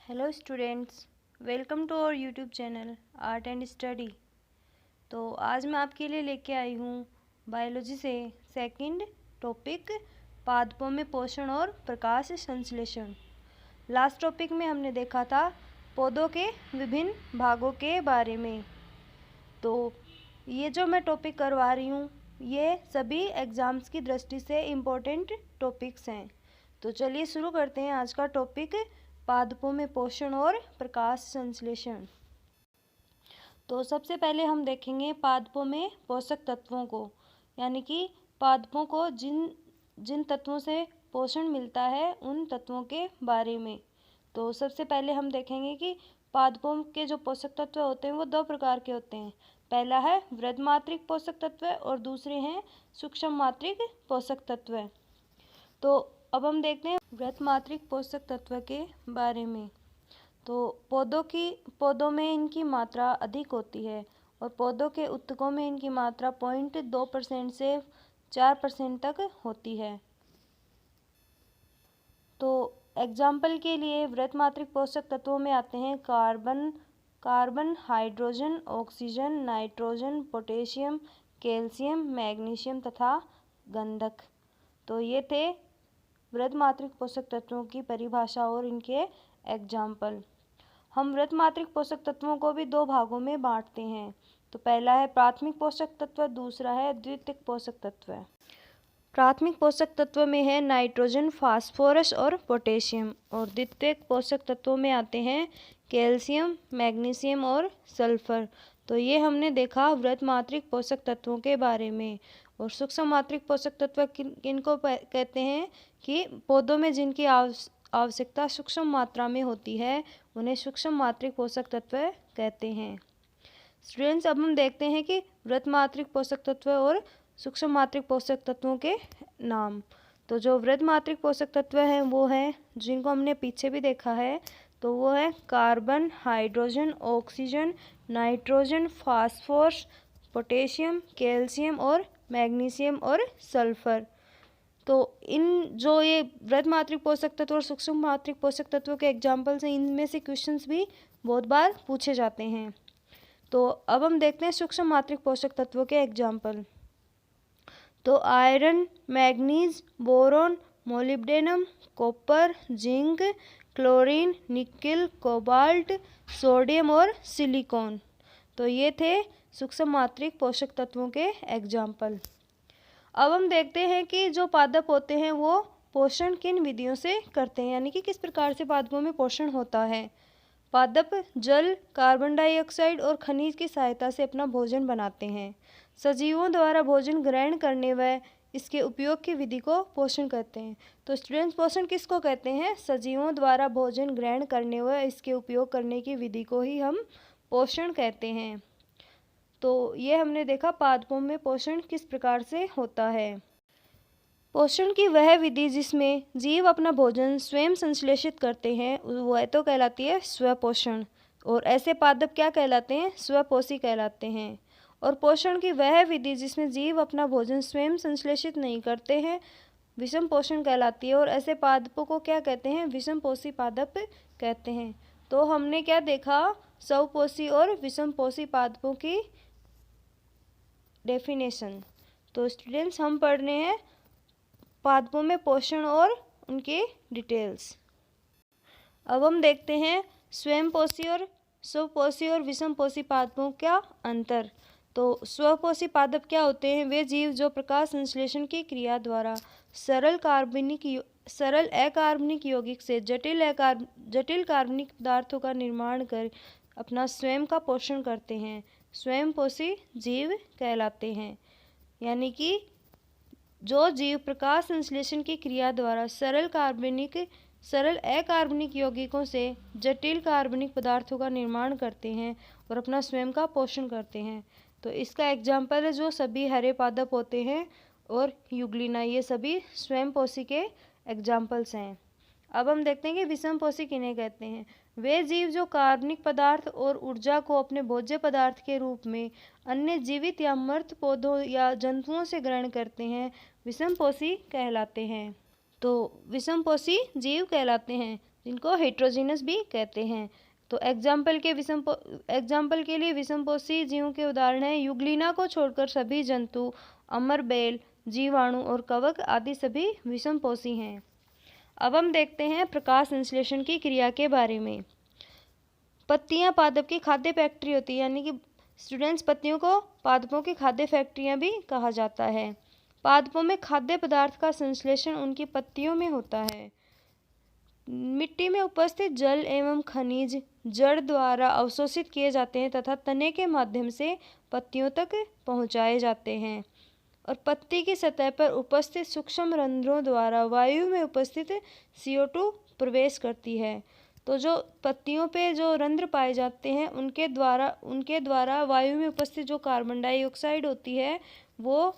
Hello students, welcome to our YouTube channel art and study. तो आज मैं आपके लिए लेके आई हूँ बायोलॉजी से सेकंड टॉपिक पादपों में पोषण और प्रकाश संश्लेषण। लास्ट टॉपिक में हमने देखा था पौधों के विभिन्न भागों के बारे में। तो ये जो मैं टॉपिक करवा रही हूँ ये सभी एग्ज़ाम्स की दृष्टि से इम्पोर्टेंट टॉपिक्स हैं। तो चलिए शुरू करते हैं आज का टॉपिक पादपों में पोषण और प्रकाश संश्लेषण। तो सबसे पहले हम देखेंगे पादपों में पोषक तत्वों को, यानी कि पादपों को जिन जिन तत्वों से पोषण मिलता है उन तत्वों के बारे में। तो सबसे पहले हम देखेंगे कि पादपों के जो पोषक तत्व होते हैं वो दो प्रकार के होते हैं। पहला है वृद्धमात्रिक पोषक तत्व और दूसरे हैं सूक्ष्म मात्रिक पोषक तत्व। तो अब हम देखते हैं वृद्धमात्रिक पोषक तत्व के बारे में। तो पौधों में इनकी मात्रा अधिक होती है और पौधों के ऊतकों में इनकी मात्रा 0.2% से 4% तक होती है। तो एग्जाम्पल के लिए वृद्धमात्रिक पोषक तत्वों में आते हैं carbon, hydrogen, oxygen, nitrogen, potassium, calcium, magnesium तथा गंधक। तो ये थे वृद्धमात्रिक पोषक तत्वों की परिभाषा और इनके एग्जाम्पल। हम वृद्धमात्रिक पोषक तत्वों को भी दो भागों में बांटते हैं। तो पहला है प्राथमिक पोषक तत्व, दूसरा है द्वितीयक पोषक तत्व। प्राथमिक पोषक तत्व में है नाइट्रोजन, फास्फोरस और पोटेशियम, और द्वितीयक पोषक तत्वों में आते हैं कैल्शियम, मैग्नीशियम और सल्फर। तो ये हमने देखा वृद्धमात्रिक पोषक तत्वों के बारे में। और सूक्ष्म मात्रिक पोषक तत्व किनको कहते हैं कि पौधों में जिनकी आवश्यकता सूक्ष्म मात्रा में होती है उन्हें सूक्ष्म मात्रिक पोषक तत्व कहते हैं। स्टूडेंट्स, अब हम देखते हैं कि वृद्धमात्रिक पोषक तत्व और सूक्ष्म मात्रिक पोषक तत्वों के नाम। तो जो वृद्धमात्रिक पोषक तत्व हैं वो हैं जिनको हमने पीछे भी देखा है। तो वो है carbon, hydrogen, oxygen, nitrogen, phosphorus, potassium, calcium और मैग्नीशियम और सल्फर। तो इन जो ये वृद्धमात्रिक पोषक तत्व और सूक्ष्म मात्रिक पोषक तत्वों के एग्जाम्पल्स हैं, इनमें से क्वेश्चंस भी बहुत बार पूछे जाते हैं। तो अब हम देखते हैं सूक्ष्म मात्रिक पोषक तत्वों के एग्जाम्पल। तो iron, manganese, boron, molybdenum, copper, zinc, chlorine, nickel, cobalt, sodium और सिलिकॉन। तो ये थे सूक्ष्म मात्रिक पोषक तत्वों के एग्जाम्पल। अब हम देखते हैं कि जो पादप होते हैं वो पोषण किन विधियों से करते हैं, यानी कि किस प्रकार से पादपों में पोषण होता है। पादप जल, कार्बन डाइऑक्साइड और खनिज की सहायता से अपना भोजन बनाते हैं। सजीवों द्वारा भोजन ग्रहण करने व इसके उपयोग की विधि को पोषण कहते हैं। तो स्टूडेंट्स, पोषण किसको कहते हैं? सजीवों द्वारा भोजन ग्रहण करने व इसके उपयोग करने की विधि को ही हम पोषण कहते हैं। तो ये हमने देखा पादपों में पोषण किस प्रकार से होता है। पोषण की वह विधि जिसमें जीव अपना भोजन स्वयं संश्लेषित करते हैं वह तो कहलाती है स्वपोषण, और ऐसे पादप क्या कहलाते हैं? स्वपोषी कहलाते हैं। और पोषण की वह विधि जिसमें जीव अपना भोजन स्वयं संश्लेषित नहीं करते हैं विषम पोषण कहलाती है, और ऐसे पादपों को क्या कहते हैं? विषमपोषी पादप कहते हैं। तो हमने क्या देखा? स्वपोषी और विषमपोषी पादपों की डेफिनेशन। तो स्टूडेंट्स, हम पढ़ रहे हैं पादपों में पोषण और उनके डिटेल्स। अब हम देखते हैं स्वयंपोषी और स्वपोषी और विषमपोषी पादपों का अंतर। तो स्वपोषी पादप क्या होते हैं? वे जीव जो प्रकाश संश्लेषण की क्रिया द्वारा सरल अकार्बनिक यौगिक से जटिल कार्बनिक पदार्थों का निर्माण कर अपना स्वयं का पोषण करते हैं, स्वयंपोषी जीव कहलाते हैं। यानी कि जो जीव प्रकाश संश्लेषण की क्रिया द्वारा सरल अकार्बनिक यौगिकों से जटिल कार्बनिक पदार्थों का निर्माण करते हैं और अपना स्वयं का पोषण करते हैं। तो इसका एग्जाम्पल है जो सभी हरे पादप होते हैं और यूग्लिना, ये सभी स्वयंपोषी के एग्जाम्पल्स हैं। अब हम देखते हैं कि विषमपोषी किन्हें कहते हैं। वे जीव जो कार्बनिक पदार्थ और ऊर्जा को अपने भोज्य पदार्थ के रूप में अन्य जीवित या मृत पौधों या जंतुओं से ग्रहण करते हैं विषमपोषी कहलाते हैं। तो विषमपोषी जीव कहलाते हैं। जिनको हेट्रोजीनस भी कहते हैं। तो एग्जाम्पल के लिए विषमपोषी जीवों के उदाहरण हैं युग्लिना को छोड़कर सभी जंतु, अमरबेल, जीवाणु और कवक आदि सभी विषमपोषी हैं। अब हम देखते हैं प्रकाश संश्लेषण की क्रिया के बारे में। पत्तियां पादप की खाद्य फैक्ट्री होती है, यानी कि स्टूडेंट्स पत्तियों को पादपों की खाद्य फैक्ट्रियां भी कहा जाता है। पादपों में खाद्य पदार्थ का संश्लेषण उनकी पत्तियों में होता है। मिट्टी में उपस्थित जल एवं खनिज जड़ द्वारा अवशोषित किए जाते हैं तथा तने के माध्यम से पत्तियों तक पहुंचाए जाते हैं और पत्ती की सतह पर उपस्थित सूक्ष्म रंध्रों द्वारा वायु में उपस्थित CO2 प्रवेश करती है। तो जो पत्तियों पे जो रंध्र पाए जाते हैं उनके द्वारा वायु में उपस्थित जो कार्बन डाइऑक्साइड होती है वो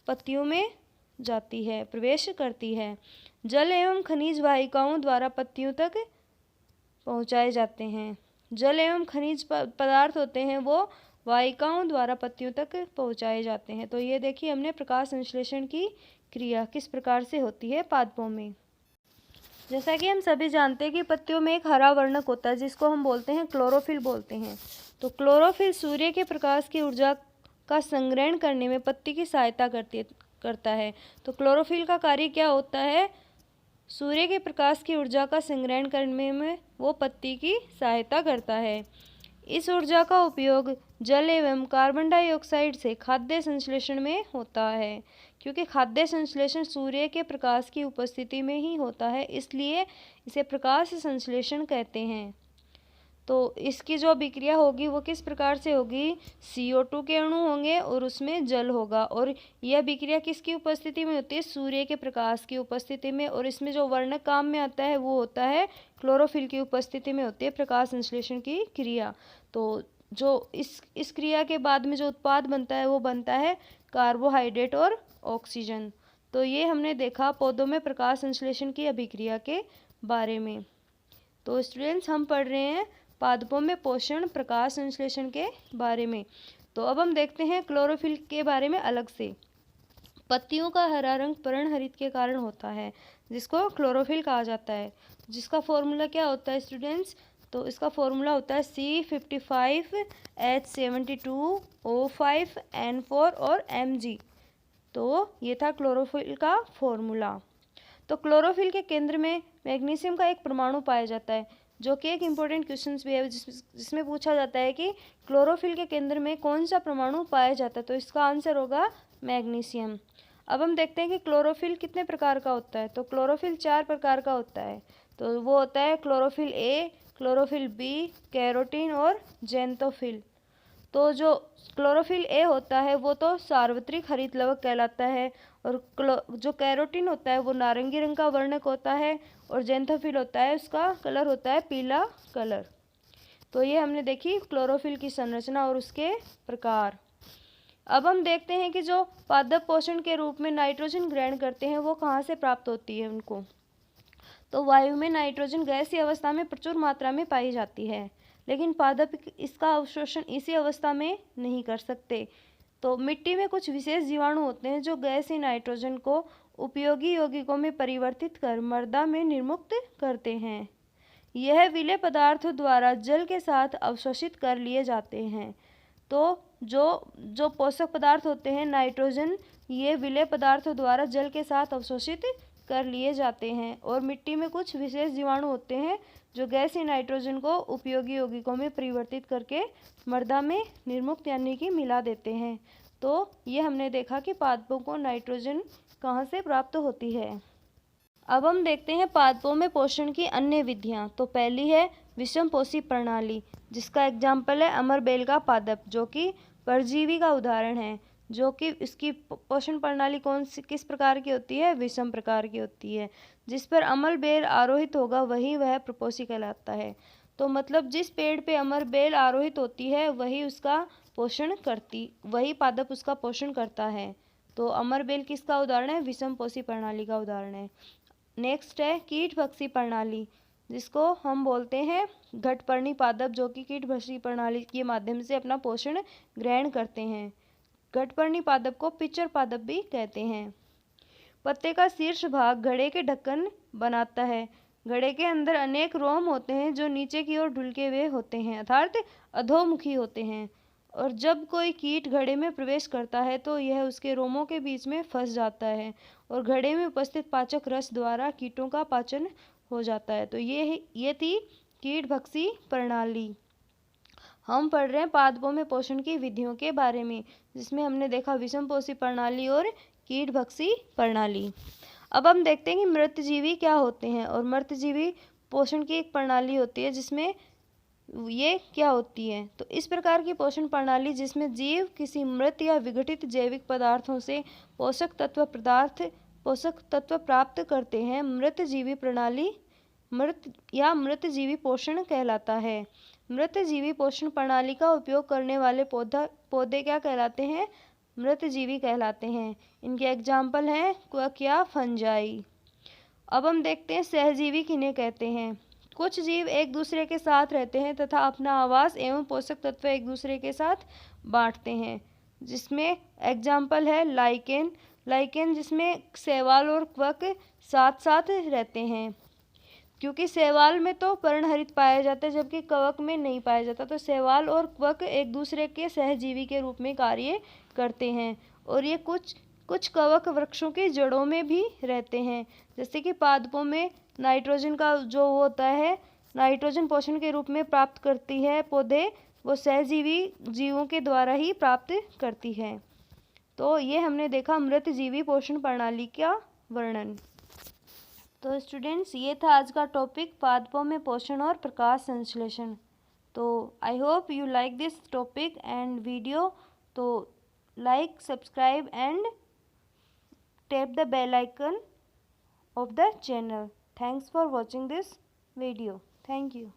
पत्तियों में जाती है, प्रवेश करती है। जल एवं खनिज वाहिकाओं द्वारा पत्तियों तक पहुंचाए जाते हैं। जल एवं खनिज पदार्थ होते हैं वो वाहिकाओं द्वारा पत्तियों तक पहुंचाए जाते हैं। तो ये देखिए हमने प्रकाश संश्लेषण की क्रिया किस प्रकार से होती है पादपों में। जैसा कि हम सभी जानते हैं कि पत्तियों में एक हरा वर्णक होता है जिसको हम बोलते हैं क्लोरोफिल बोलते हैं। तो क्लोरोफिल सूर्य के प्रकाश की ऊर्जा का संग्रहण करने में पत्ती की सहायता करता है। तो क्लोरोफिल का कार्य क्या होता है? सूर्य के प्रकाश की ऊर्जा का संग्रहण करने में वो पत्ती की सहायता करता है। इस ऊर्जा का उपयोग जल एवं कार्बन डाइऑक्साइड से खाद्य संश्लेषण में होता है। क्योंकि खाद्य संश्लेषण सूर्य के प्रकाश की उपस्थिति में ही होता है, इसलिए इसे प्रकाश संश्लेषण कहते हैं। तो इसकी जो अभिक्रिया होगी वो किस प्रकार से होगी? CO2 के अणु होंगे और उसमें जल होगा और यह अभिक्रिया किसकी उपस्थिति में होती है? सूर्य के प्रकाश की उपस्थिति में। और इसमें जो वर्णक काम में आता है वो होता है क्लोरोफिल की उपस्थिति में होती है प्रकाश संश्लेषण की क्रिया। तो जो इस क्रिया के बाद में जो उत्पाद बनता है वो बनता है कार्बोहाइड्रेट और ऑक्सीजन। तो ये हमने देखा पौधों में प्रकाश संश्लेषण की अभिक्रिया के बारे में। तो स्टूडेंट्स हम पढ़ रहे हैं पादपों में पोषण प्रकाश संश्लेषण के बारे में। तो अब हम देखते हैं क्लोरोफिल के बारे में अलग से। पत्तियों का हरा रंग पर्णहरित के कारण होता है जिसको क्लोरोफिल कहा जाता है। जिसका फॉर्मूला क्या होता है स्टूडेंट्स? तो इसका फॉर्मूला होता है C55H72O5N4 और Mg। तो ये था क्लोरोफिल का फॉर्मूला। तो क्लोरोफिल के केंद्र में मैग्नीशियम का एक परमाणु पाया जाता है जो कि एक इम्पोर्टेंट क्वेश्चन भी है जिसमें पूछा जाता है कि क्लोरोफिल के केंद्र में कौन सा परमाणु पाया जाता है। तो इसका आंसर होगा मैग्नीशियम। अब हम देखते हैं कि क्लोरोफिल कितने प्रकार का होता है। तो क्लोरोफिल 4 प्रकार का होता है। तो वो होता है chlorophyll A, chlorophyll B, carotene और ज़ैंथोफिल। तो जो क्लोरोफिल A होता है वो तो सार्वत्रिक हरित लवक कहलाता है और जो कैरोटीन होता है वो नारंगी रंग का वर्णक होता है और ज़ैंथोफिल होता है उसका कलर होता है पीला कलर। तो ये हमने देखी क्लोरोफिल की संरचना और उसके प्रकार। अब हम देखते हैं कि जो पादप पोषण के रूप में नाइट्रोजन ग्रहण करते हैं वो कहाँ से प्राप्त होती है उनको। तो वायु में नाइट्रोजन गैसीय अवस्था में प्रचुर मात्रा में पाई जाती है, लेकिन पादप इसका अवशोषण इसी अवस्था में नहीं कर सकते। तो मिट्टी में कुछ विशेष जीवाणु होते हैं जो गैसीय नाइट्रोजन को उपयोगी यौगिकों में परिवर्तित कर मृदा में निर्मुक्त करते हैं। यह विलेय पदार्थों द्वारा जल के साथ अवशोषित कर लिए जाते हैं। तो जो पोषक पदार्थ होते हैं नाइट्रोजन, ये विलेय पदार्थों द्वारा जल के साथ अवशोषित कर लिए जाते हैं। और मिट्टी में कुछ विशेष जीवाणु होते हैं जो गैसीय नाइट्रोजन को उपयोगी यौगिकों में परिवर्तित करके मृदा में निर्मुक्त यानी कि मिला देते हैं। तो ये हमने देखा कि पादपों को नाइट्रोजन कहाँ से प्राप्त होती है। अब हम देखते हैं पादपों में पोषण की अन्य विधियाँ। तो पहली है विषमपोषी प्रणाली, जिसका एग्जाम्पल है अमरबेल का पादप जो कि परजीवी का उदाहरण है। जो कि इसकी पोषण प्रणाली किस प्रकार की होती है? विषम प्रकार की होती है। जिस पर अमरबेल आरोहित होगा वह प्रपोषी कहलाता है। तो मतलब जिस पेड़ पे अमरबेल आरोहित होती है वही पादप उसका पोषण करता है। तो अमरबेल किसका उदाहरण है? विषमपोषी प्रणाली का उदाहरण है। नेक्स्ट है कीट भक्षी प्रणाली, जिसको हम बोलते हैं घटपर्णी पादप, जो कि कीट भक्षी प्रणाली के माध्यम से अपना पोषण ग्रहण करते हैं। घटपर्णी पादप को पिचर पादप भी कहते हैं। पत्ते का शीर्ष भाग घड़े के ढक्कन बनाता है घड़े के अंदर अनेक रोम होते हैं जो नीचे की ओर ढुलके हुए होते हैं, अर्थात अधोमुखी होते हैं। और जब कोई कीट घड़े में प्रवेश करता है तो यह उसके रोमों के बीच में फंस जाता है और घड़े में उपस्थित पाचक रस द्वारा कीटों का पाचन हो जाता है। तो ये थी कीट भक्षी प्रणाली। हम पढ़ रहे हैं पादपों में पोषण की विधियों के बारे में, जिसमें हमने देखा विषमपोषी प्रणाली और कीट भक्षी प्रणाली। अब हम देखते हैं कि मृतजीवी क्या होते हैं। और मृतजीवी पोषण की एक प्रणाली होती है जिसमें ये क्या होती है। तो इस प्रकार की पोषण प्रणाली जिसमें जीव किसी मृत या विघटित जैविक पदार्थों से पोषक तत्व प्राप्त करते हैं, मृतजीवी प्रणाली मृतजीवी पोषण कहलाता है। मृतजीवी पोषण प्रणाली का उपयोग करने वाले पौधे क्या कहलाते हैं? मृतजीवी कहलाते हैं। इनके एग्जाम्पल हैं क्वक या फंजाई। अब हम देखते हैं सहजीवी किन्हें कहते हैं। कुछ जीव एक दूसरे के साथ रहते हैं तथा अपना आवास एवं पोषक तत्व एक दूसरे के साथ बांटते हैं, जिसमें एग्जाम्पल है लाइकेन जिसमें शैवाल और क्वक साथ साथ रहते हैं, क्योंकि शैवाल में तो पर्णहरित पाया जाता है जबकि कवक में नहीं पाया जाता। तो शैवाल और क्वक एक दूसरे के सहजीवी के रूप में कार्य करते हैं। और ये कुछ कवक वृक्षों की जड़ों में भी रहते हैं, जैसे कि पादपों में नाइट्रोजन का जो होता है, नाइट्रोजन पोषण के रूप में प्राप्त करती है पौधे, वो सहजीवी जीवों के द्वारा ही प्राप्त करती है। तो ये हमने देखा मृतजीवी पोषण प्रणाली का वर्णन। तो स्टूडेंट्स, ये था आज का टॉपिक पादपों में पोषण और प्रकाश संश्लेषण। तो I hope you like this topic and video. तो like, subscribe and tap the bell icon of the channel. Thanks for watching this video. Thank you.